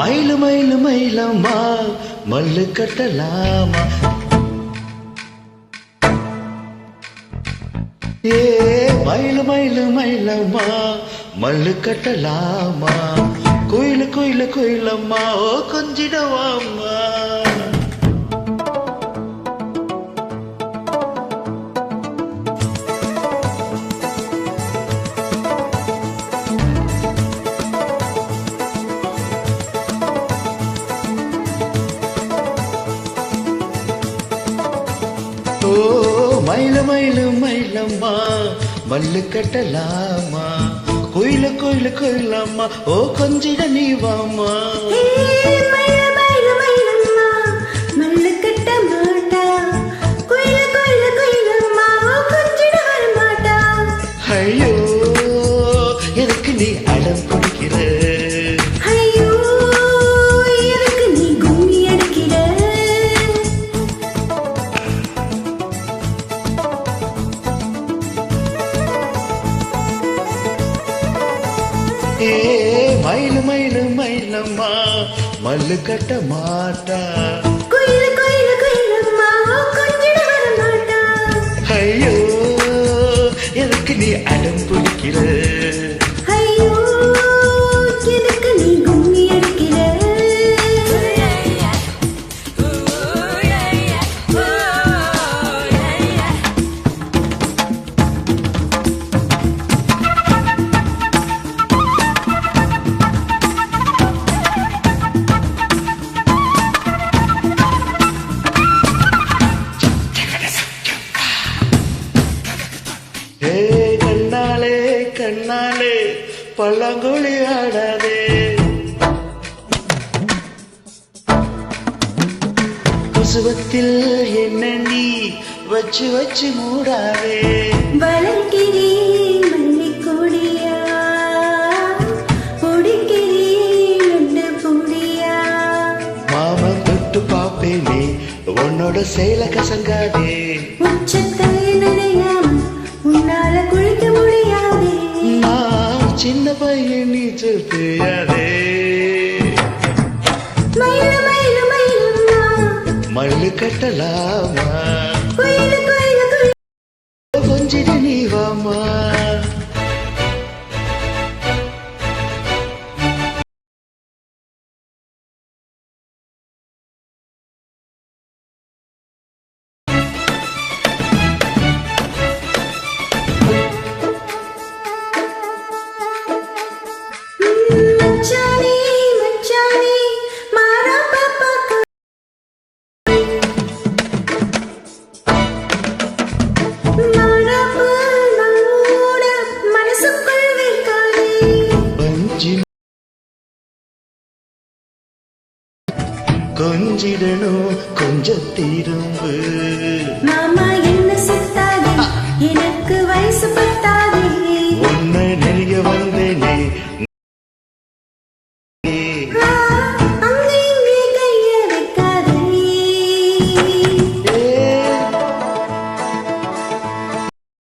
மயிலு மயிலு மயிலம்மா மல்லு கட்டலாமா ஏ மயிலு மயிலு மயிலம்மா மல்லு கட்டலாமா குயிலு குயிலு குயிலம்மா ஓ கொஞ்சிடவாம்மா ஓ மயிலு மயிலு மயிலம்மா மல்லு கட்டலாமா குயிலு குயிலு குயிலம்மா ஓ கொஞ்சிட நீ வாமா ஐயோ எதுக்கு நீ அடம் பிடிக்கிற ஏ மயிலு மயிலு மயிலம்மா மல்லு கட்ட மாட்டா குயிலு குயிலு குயிலம்மா கொஞ்சிட வர மாட்டா ஐயோ எதுக்கு நீ அடம் பிடிக்கிற ஐயோ எதுக்கு நீ கும்மி அடிக்கிற கண்ணாலே கண்ணாலே பள்ளங்குழி ஆடாதே குசுவத்தில் என்ன நீ வச்சு வச்சு மூடாதே வளர்க்கிறே மல்லிக்கொடியா பொடிக்கிறே ரெண்டு பொடியா மாமன் தொட்டு பாப்பேனே உன்னோட செயல கசங்காதே உச்சத்தை நினையாம உன்னால குளிக்க முடியாதே நான் சின்ன பையன் நீச்சல் தெரியாதே மயிலு மயிலு மயிலம்மா மல்லு கட்டலாமா குயிலு குயிலு குயிலு கொஞ்சிட நீ வாமா மச்சானே மச்சானே மாறா பாப்பா மாறாப்பு நம்மோட மனசுக்குள் வைக்காதே பஞ்சி கொஞ்சிடணும் கொஞ்சம் திரும்பு